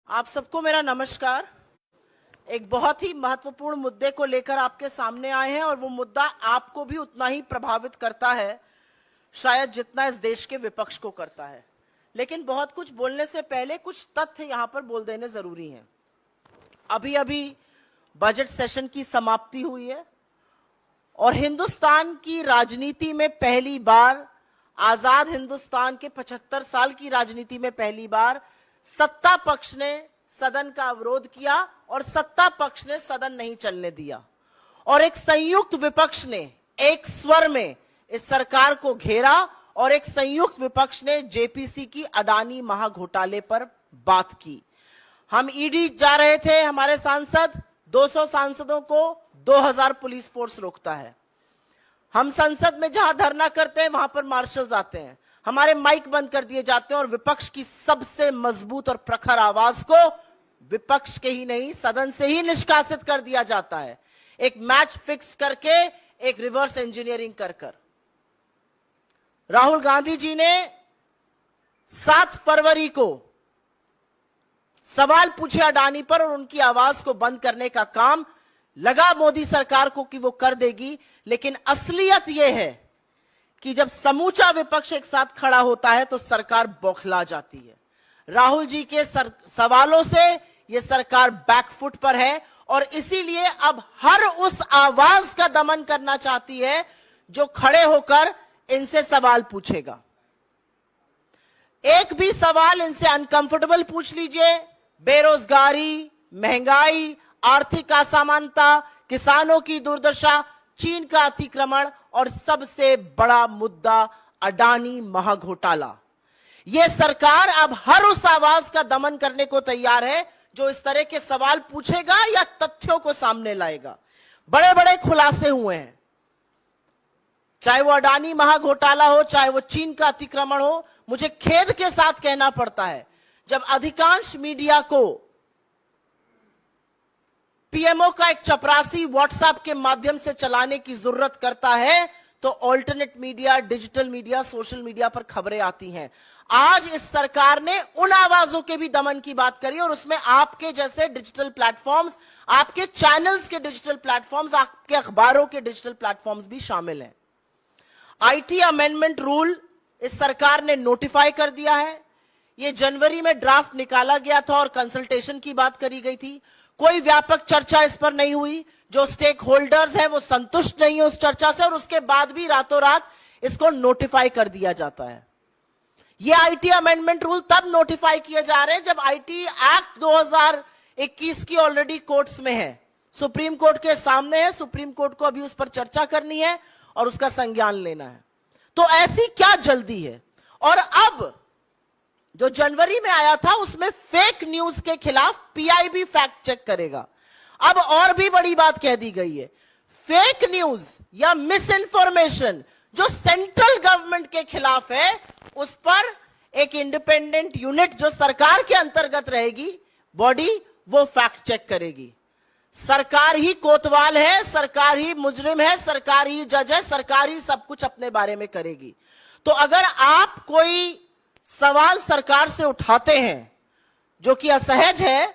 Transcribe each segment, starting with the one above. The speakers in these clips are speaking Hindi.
आप सबको मेरा नमस्कार। एक बहुत ही महत्वपूर्ण मुद्दे को लेकर आपके सामने आए हैं और वो मुद्दा आपको भी उतना ही प्रभावित करता है शायद जितना इस देश के विपक्ष को करता है। लेकिन बहुत कुछ बोलने से पहले कुछ तथ्य यहां पर बोल देने जरूरी हैं। अभी अभी बजट सेशन की समाप्ति हुई है और हिंदुस्तान की राजनीति में पहली बार, आजाद हिंदुस्तान के 75 साल की राजनीति में पहली बार सत्ता पक्ष ने सदन का अवरोध किया और सत्ता पक्ष ने सदन नहीं चलने दिया और एक संयुक्त विपक्ष ने एक स्वर में इस सरकार को घेरा और एक संयुक्त विपक्ष ने जेपीसी की अडानी महाघोटाले पर बात की। हम ईडी जा रहे थे, हमारे सांसद 200 सांसदों को 2000 पुलिस फोर्स रोकता है। हम संसद में जहां धरना करते हैं वहां पर मार्शल्स आते हैं, हमारे माइक बंद कर दिए जाते हैं और विपक्ष की सबसे मजबूत और प्रखर आवाज को विपक्ष के ही नहीं सदन से ही निष्कासित कर दिया जाता है, एक मैच फिक्स करके, एक रिवर्स इंजीनियरिंग कर कर। राहुल गांधी जी ने 7 फरवरी को सवाल पूछे अडानी पर और उनकी आवाज को बंद करने का काम लगा मोदी सरकार को कि वो कर देगी। लेकिन असलियत यह है कि जब समूचा विपक्ष एक साथ खड़ा होता है तो सरकार बौखला जाती है। राहुल जी के सवालों से यह सरकार बैकफुट पर है और इसीलिए अब हर उस आवाज का दमन करना चाहती है जो खड़े होकर इनसे सवाल पूछेगा। एक भी सवाल इनसे अनकंफर्टेबल पूछ लीजिए, बेरोजगारी, महंगाई, आर्थिक असमानता, किसानों की दुर्दशा, चीन का अतिक्रमण और सबसे बड़ा मुद्दा अडानी महाघोटाला। यह सरकार अब हर उस आवाज का दमन करने को तैयार है जो इस तरह के सवाल पूछेगा या तथ्यों को सामने लाएगा। बड़े बड़े खुलासे हुए हैं, चाहे वो अडानी महाघोटाला हो, चाहे वो चीन का अतिक्रमण हो। मुझे खेद के साथ कहना पड़ता है, जब अधिकांश मीडिया को पीएमओ का एक चपरासी व्हाट्सएप के माध्यम से चलाने की जरूरत करता है तो alternate media, digital media, social media पर खबरें आती हैं। आज इस सरकार ने उन आवाजों के भी दमन की बात करी और उसमें आपके जैसे डिजिटल प्लेटफॉर्म्स, आपके चैनल्स के डिजिटल प्लेटफॉर्म्स, आपके अखबारों के डिजिटल प्लेटफॉर्म्स भी शामिल हैं। आईटी अमेंडमेंट रूल इस सरकार ने नोटिफाई कर दिया है। यह जनवरी में ड्राफ्ट निकाला गया था और कंसल्टेशन की बात करी गई थी। कोई व्यापक चर्चा इस पर नहीं हुई। जो स्टेक होल्डर्स हैं वो संतुष्ट नहीं है उस चर्चा से और उसके बाद भी रातों रात इसको नोटिफाई कर दिया जाता है। ये आईटी अमेंडमेंट रूल तब नोटिफाई किए जा रहे हैं जब आईटी एक्ट 2021 की ऑलरेडी कोर्ट्स में है, सुप्रीम कोर्ट के सामने है। सुप्रीम कोर्ट को अभी उस पर चर्चा करनी है और उसका संज्ञान लेना है। तो ऐसी क्या जल्दी है? और अब जो जनवरी में आया था उसमें फेक न्यूज के खिलाफ पीआईबी फैक्ट चेक करेगा। अब और भी बड़ी बात कह दी गई है, फेक न्यूज या मिस इंफॉर्मेशन जो सेंट्रल गवर्नमेंट के खिलाफ है उस पर एक इंडिपेंडेंट यूनिट जो सरकार के अंतर्गत रहेगी, बॉडी, वो फैक्ट चेक करेगी। सरकार ही कोतवाल है, सरकार ही मुजरिम है, सरकार ही जज है, सरकार ही सब कुछ अपने बारे में करेगी। तो अगर आप कोई सवाल सरकार से उठाते हैं जो कि असहज है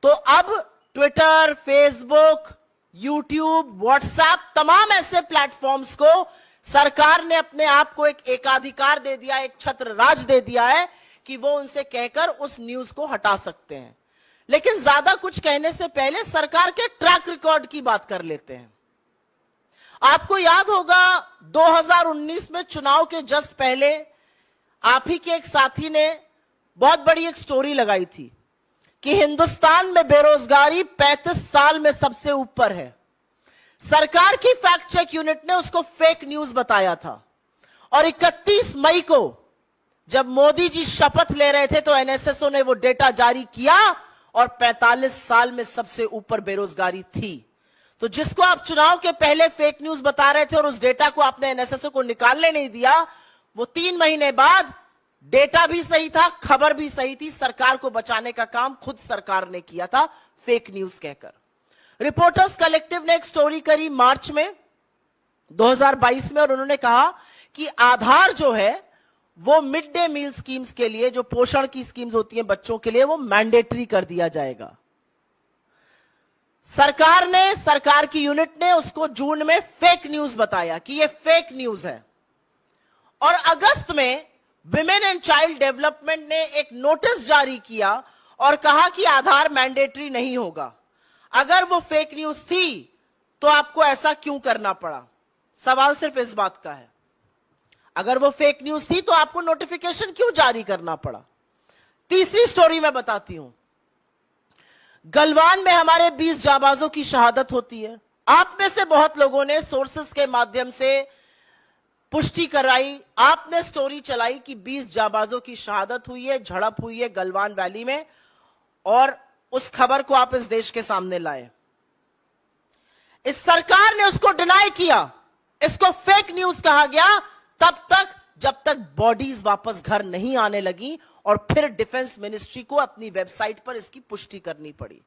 तो अब ट्विटर, फेसबुक, यूट्यूब, व्हाट्सएप, तमाम ऐसे प्लेटफॉर्म्स को सरकार ने अपने आप को एक एकाधिकार दे दिया, एक छत्र राज दे दिया है कि वो उनसे कहकर उस न्यूज को हटा सकते हैं। लेकिन ज्यादा कुछ कहने से पहले सरकार के ट्रैक रिकॉर्ड की बात कर लेते हैं। आपको याद होगा 2019 में चुनाव के जस्ट पहले आप ही के एक साथी ने बहुत बड़ी एक स्टोरी लगाई थी कि हिंदुस्तान में बेरोजगारी 35 साल में सबसे ऊपर है। सरकार की फैक्ट चेक यूनिट ने उसको फेक न्यूज बताया था और 31 मई को जब मोदी जी शपथ ले रहे थे तो एनएसएसओ ने वो डेटा जारी किया और 45 साल में सबसे ऊपर बेरोजगारी थी। तो जिसको आप चुनाव के पहले फेक न्यूज बता रहे थे और उस डेटा को आपने एनएसएसओ को निकालने नहीं दिया, वो 3 महीने बाद डेटा भी सही था, खबर भी सही थी, सरकार को बचाने का काम खुद सरकार ने किया था फेक न्यूज कहकर। रिपोर्टर्स कलेक्टिव ने एक स्टोरी करी मार्च में 2022 में और उन्होंने कहा कि आधार जो है वो मिड डे मील स्कीम्स के लिए, जो पोषण की स्कीम्स होती हैं बच्चों के लिए, वो मैंडेटरी कर दिया जाएगा। सरकार की यूनिट ने उसको जून में फेक न्यूज बताया कि ये फेक न्यूज है, और अगस्त में विमेन एंड चाइल्ड डेवलपमेंट ने एक नोटिस जारी किया और कहा कि आधार मैंडेटरी नहीं होगा। अगर वो फेक न्यूज थी तो आपको ऐसा क्यों करना पड़ा? सवाल सिर्फ इस बात का है, अगर वो फेक न्यूज थी तो आपको नोटिफिकेशन क्यों जारी करना पड़ा? तीसरी स्टोरी मैं बताती हूं। गलवान में हमारे 20 जाबाजों की शहादत होती है। आप में से बहुत लोगों ने सोर्सेस के माध्यम से पुष्टि कराई, आपने स्टोरी चलाई कि 20 जाबाजों की शहादत हुई है, झड़प हुई है गलवान वैली में, और उस खबर को आप इस देश के सामने लाए। इस सरकार ने उसको डिनाई किया, इसको फेक न्यूज कहा गया तब तक जब तक बॉडीज वापस घर नहीं आने लगी, और फिर डिफेंस मिनिस्ट्री को अपनी वेबसाइट पर इसकी पुष्टि करनी पड़ी।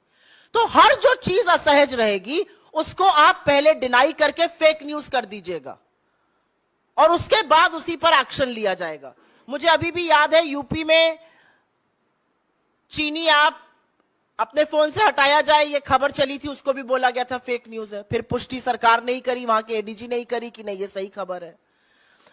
तो हर जो चीज असहज रहेगी उसको आप पहले डिनाई करके फेक न्यूज कर दीजिएगा, और उसके बाद उसी पर एक्शन लिया जाएगा। मुझे अभी भी याद है, यूपी में चीनी ऐप अपने फोन से हटाया जाए, ये खबर चली थी, उसको भी बोला गया था फेक न्यूज है। फिर पुष्टि सरकार नहीं करी, वहां के एडीजी नहीं करी कि नहीं ये सही खबर है।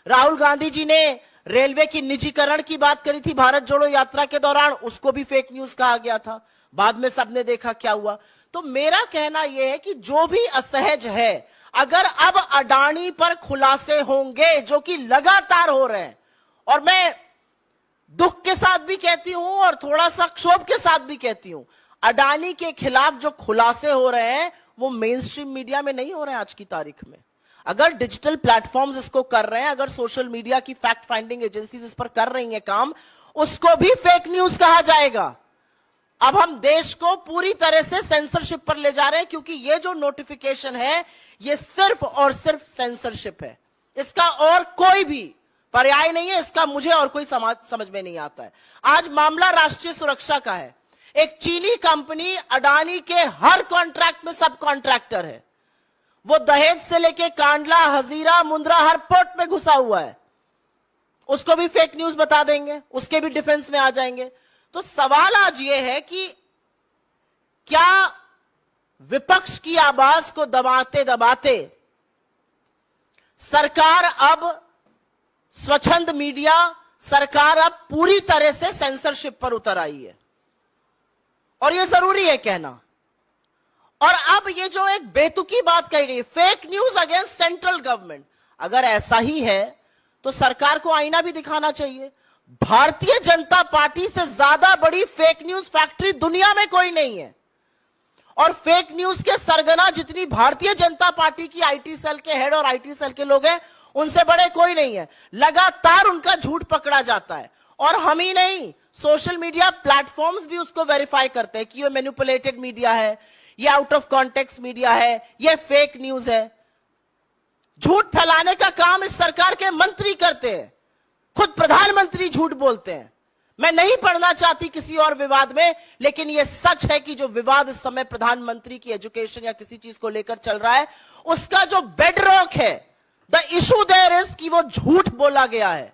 राहुल गांधी जी ने रेलवे की निजीकरण की बात करी थी भारत जोड़ो यात्रा के दौरान, उसको भी फेक न्यूज कहा गया था। बाद में सबने देखा क्या हुआ। तो मेरा कहना यह है कि जो भी असहज है, अगर अब अडानी पर खुलासे होंगे जो कि लगातार हो रहे हैं, और मैं दुख के साथ भी कहती हूं और थोड़ा सा क्षोभ के साथ भी कहती हूं, अडानी के खिलाफ जो खुलासे हो रहे हैं वो मेन स्ट्रीम मीडिया में नहीं हो रहे हैं आज की तारीख में। अगर डिजिटल प्लेटफॉर्म्स इसको कर रहे हैं, अगर सोशल मीडिया की फैक्ट फाइंडिंग एजेंसीज इस पर कर रही हैं काम, उसको भी फेक न्यूज कहा जाएगा। अब हम देश को पूरी तरह से सेंसरशिप पर ले जा रहे हैं, क्योंकि ये जो नोटिफिकेशन है ये सिर्फ और सिर्फ सेंसरशिप है, इसका और कोई भी पर्याय नहीं है। इसका मुझे और कोई समझ में नहीं आता है। आज मामला राष्ट्रीय सुरक्षा का है। एक चीनी कंपनी अडानी के हर कॉन्ट्रैक्ट में सब कॉन्ट्रैक्टर है। वो दहेज से लेके कांडला, हजीरा, मुंद्रा हर पोर्ट में घुसा हुआ है। उसको भी फेक न्यूज बता देंगे, उसके भी डिफेंस में आ जाएंगे। तो सवाल आज ये है कि क्या विपक्ष की आवाज को दबाते दबाते सरकार अब स्वच्छंद मीडिया, सरकार अब पूरी तरह से सेंसरशिप पर उतर आई है, और यह जरूरी है कहना। और अब ये जो एक बेतुकी बात कही गई, fake news against central government, अगर ऐसा ही है तो सरकार को आईना भी दिखाना चाहिए। भारतीय जनता पार्टी से ज्यादा बड़ी फेक न्यूज फैक्ट्री दुनिया में कोई नहीं है, और फेक न्यूज के सरगना जितनी भारतीय जनता पार्टी की आईटी सेल के हेड और आईटी सेल के लोग हैं, उनसे बड़े कोई नहीं है। लगातार उनका झूठ पकड़ा जाता है, और हम ही नहीं, सोशल मीडिया प्लेटफॉर्म्स भी उसको वेरीफाई करते हैं कि ये मैनिपुलेटेड मीडिया है, ये आउट ऑफ कॉन्टेक्स्ट मीडिया है, ये फेक न्यूज है। झूठ फैलाने का काम इस सरकार के मंत्री करते हैं, खुद प्रधानमंत्री झूठ बोलते हैं। मैं नहीं पढ़ना चाहती किसी और विवाद में, लेकिन यह सच है कि जो विवाद इस समय प्रधानमंत्री की एजुकेशन या किसी चीज को लेकर चल रहा है, उसका जो बेडरॉक है, द इशू देयर इज कि वो झूठ बोला गया है।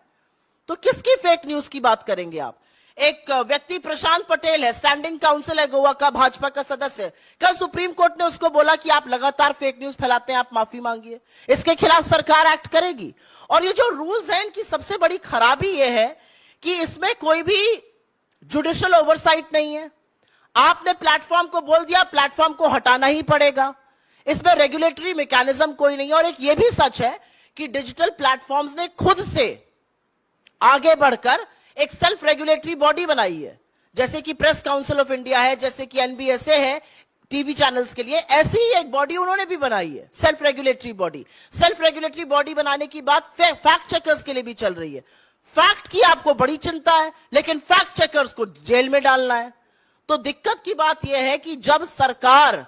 तो किसकी फेक न्यूज की बात करेंगे आप? एक व्यक्ति प्रशांत पटेल है, स्टैंडिंग काउंसिल है गोवा का, भाजपा का सदस्य। कल सुप्रीम कोर्ट ने उसको बोला कि आप लगातार फेक न्यूज फैलाते हैं, आप माफी मांगिए। इसके खिलाफ सरकार एक्ट करेगी। और ये जो रूल्स हैं, इनकी सबसे बड़ी खराबी ये है कि इसमें कोई भी जुडिशियल ओवरसाइट नहीं है। आपने प्लेटफॉर्म को बोल दिया, प्लेटफॉर्म को हटाना ही पड़ेगा। इसमें रेगुलेटरी मैकेनिज्म कोई नहीं है। और एक ये भी सच है कि डिजिटल प्लेटफॉर्म्स ने खुद से आगे बढ़कर एक सेल्फ रेगुलेटरी बॉडी बनाई है, जैसे कि प्रेस काउंसिल ऑफ इंडिया है, जैसे कि एनबीएसए है टीवी चैनल्स के लिए, ऐसी ही एक बॉडी उन्होंने भी बनाई है, self regulatory body. Self regulatory body बनाने की बात फैक्ट चेकर्स के लिए भी चल रही है। फैक्ट की आपको बड़ी चिंता है, लेकिन फैक्ट चेकर्स को जेल में डालना है। तो दिक्कत की बात यह है कि जब सरकार,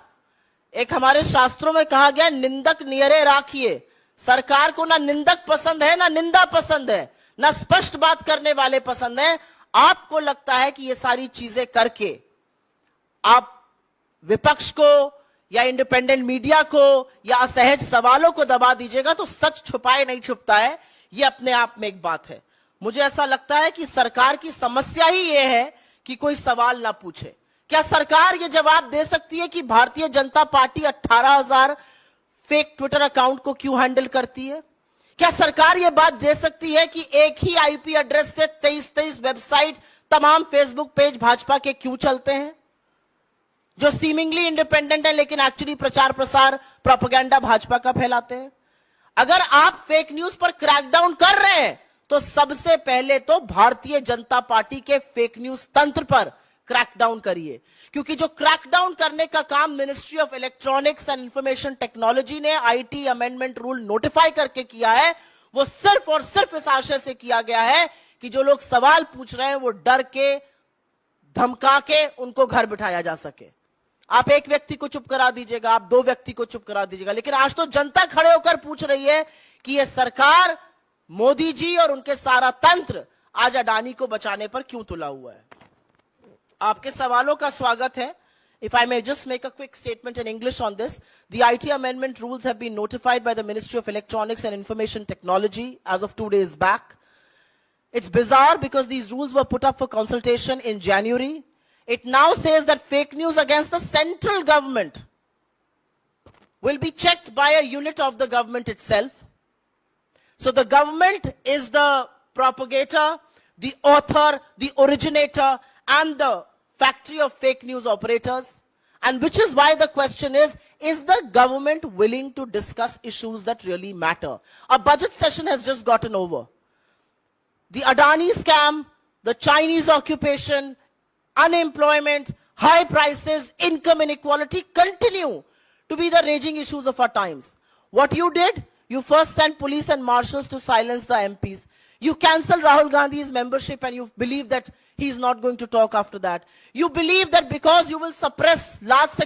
एक हमारे शास्त्रों में कहा गया, निंदक नियरे राखिए। सरकार को ना निंदक पसंद है, ना निंदा पसंद है, ना स्पष्ट बात करने वाले पसंद है। आपको लगता है कि ये सारी चीजें करके आप विपक्ष को या इंडिपेंडेंट मीडिया को या असहज सवालों को दबा दीजिएगा, तो सच छुपाए नहीं छुपता है, ये अपने आप में एक बात है। मुझे ऐसा लगता है कि सरकार की समस्या ही यह है कि कोई सवाल ना पूछे। क्या सरकार यह जवाब दे सकती है कि Bharatiya Janata party 18,000 fake Twitter account को क्यों हैंडल करती है? क्या सरकार यह बात दे सकती है कि एक ही आईपी एड्रेस से 23 वेबसाइट, तमाम फेसबुक पेज भाजपा के क्यों चलते हैं, जो सीमिंगली इंडिपेंडेंट है लेकिन एक्चुअली प्रचार प्रसार प्रोपेगेंडा भाजपा का फैलाते हैं? अगर आप फेक न्यूज पर क्रैकडाउन कर रहे हैं तो सबसे पहले तो भारतीय जनता पार्टी के फेक न्यूज तंत्र पर क्रैकडाउन करिए, क्योंकि जो क्रैकडाउन करने का काम ministry of electronics and information technology ने आईटी अमेंडमेंट रूल नोटिफाई करके किया है, वो सिर्फ और सिर्फ इस आशय से किया गया है कि जो लोग सवाल पूछ रहे हैं वो डर के, धमका के उनको घर बिठाया जा सके। आप एक व्यक्ति को चुप करा दीजिएगा, आप 2 व्यक्ति को चुप करा दीजिएगा, लेकिन आज तो जनता खड़े होकर पूछ रही है कि यह सरकार, मोदी जी और उनके सारा तंत्र आज अडानी को बचाने पर क्यों तुला हुआ है। आपके सवालों का स्वागत है। If I may just make a quick statement in English on this, the IT amendment rules have been notified by the Ministry of Electronics and Information Technology as of 2 days back. It's bizarre because these rules were put up for consultation in January. It now says that fake news against the central government will be checked by a unit of the government itself. So the government is the propagator, the author, the originator, and the factory of fake news operators. And which is why the question is the government willing to discuss issues that really matter? A budget session has just gotten over. The Adani scam, the Chinese occupation, unemployment, high prices, income inequality continue to be the raging issues of our times. What you did? You first sent police and marshals to silence the MPs. You cancelled Rahul Gandhi's membership and you believe that he's not going to talk after that. You believe that because you will suppress large